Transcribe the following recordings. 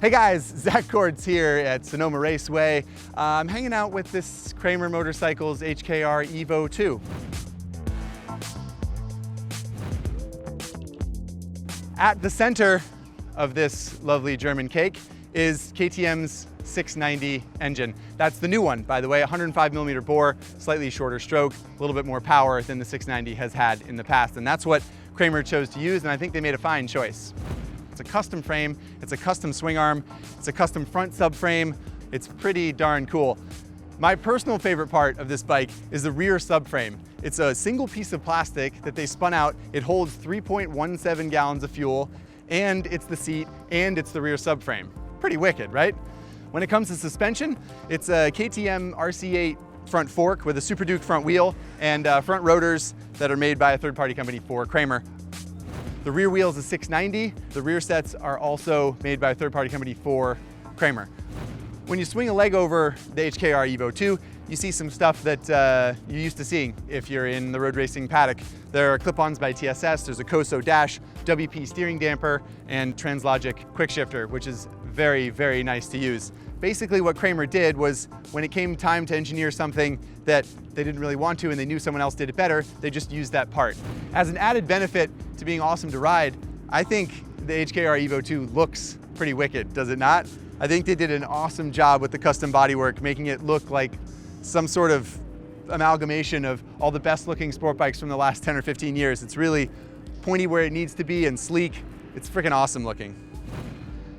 Hey guys, Zach Cords here at Sonoma Raceway. I'm hanging out with this Krämer Motorcycles HKR-EVO2. At the center of this lovely German cake is KTM's 690 engine. That's the new one, by the way, 105mm bore, slightly shorter stroke, a little bit more power than the 690 has had in the past. And that's what Krämer chose to use, and I think they made a fine choice. It's a custom frame, it's a custom swing arm, it's a custom front subframe. It's pretty darn cool. My personal favorite part of this bike is the rear subframe. It's a single piece of plastic that they spun out. It holds 3.17 gallons of fuel, and it's the seat, and it's the rear subframe. Pretty wicked, right? When it comes to suspension, it's a KTM RC8 front fork with a Super Duke front wheel and front rotors that are made by a third-party company for Krämer. The rear wheel is a 690. The rear sets are also made by a third-party company for Krämer. When you swing a leg over the HKR-EVO2, you see some stuff that you're used to seeing if you're in the road racing paddock. There are clip-ons by TSS, there's a Koso dash, WP steering damper, and Translogic quick shifter, which is very, very nice to use. Basically what Krämer did was, when it came time to engineer something that they didn't really want to and they knew someone else did it better, they just used that part. As an added benefit to being awesome to ride, I think the HKR-EVO2 looks pretty wicked, does it not? I think they did an awesome job with the custom bodywork, making it look like some sort of amalgamation of all the best looking sport bikes from the last 10 or 15 years. It's really pointy where it needs to be and sleek. It's freaking awesome looking.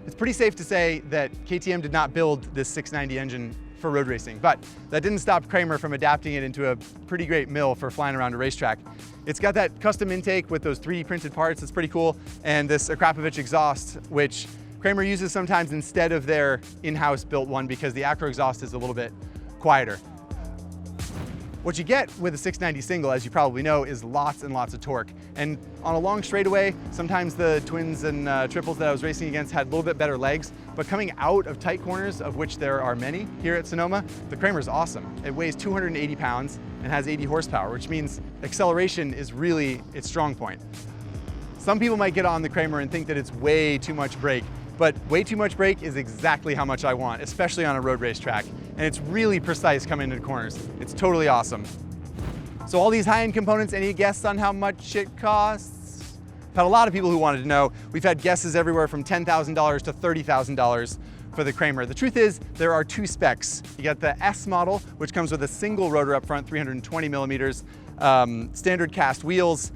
It's pretty safe to say that KTM did not build this 690 engine for road racing, but that didn't stop Krämer from adapting it into a pretty great mill for flying around a racetrack. It's got that custom intake with those 3D printed parts, that's pretty cool, and this Akrapovic exhaust, which Krämer uses sometimes instead of their in-house built one because the Acro exhaust is a little bit quieter. What you get with a 690 single, as you probably know, is lots and lots of torque. And on a long straightaway, sometimes the twins and triples that I was racing against had a little bit better legs, but coming out of tight corners, of which there are many here at Sonoma, the Krämer's awesome. It weighs 280 pounds and has 80 horsepower, which means acceleration is really its strong point. Some people might get on the Krämer and think that it's way too much brake, but way too much brake is exactly how much I want, especially on a road race track. And it's really precise coming into corners. It's totally awesome. So all these high-end components, any guess on how much it costs? I've had a lot of people who wanted to know. We've had guesses everywhere from $10,000 to $30,000 for the Krämer. The truth is, there are two specs. You got the S model, which comes with a single rotor up front, 320 millimeters, standard cast wheels,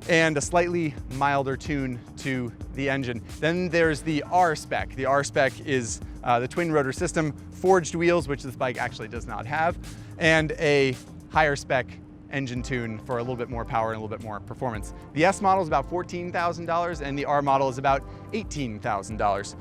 and a slightly milder tune to the engine. Then there's the R spec. The R spec is the twin rotor system, forged wheels, which this bike actually does not have, and a higher spec engine tune for a little bit more power and a little bit more performance. The S model is about $14,000 and the R model is about $18,000.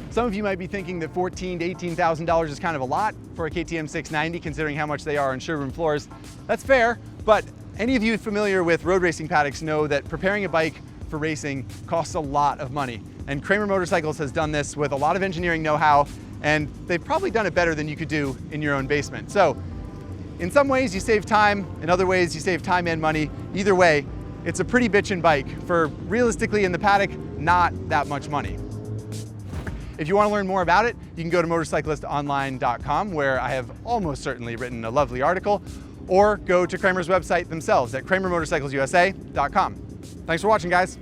Some of you might be thinking that $14,000 to $18,000 is kind of a lot for a KTM 690, considering how much they are on showroom floors. That's fair, but any of you familiar with road racing paddocks know that preparing a bike for racing costs a lot of money. And Krämer Motorcycles has done this with a lot of engineering know-how, and they've probably done it better than you could do in your own basement. So in some ways you save time, in other ways you save time and money. Either way, it's a pretty bitchin' bike for, realistically in the paddock, not that much money. If you want to learn more about it, you can go to motorcyclistonline.com, where I have almost certainly written a lovely article, or go to Krämer's website themselves at KrämerMotorcyclesUSA.com. Thanks for watching, guys.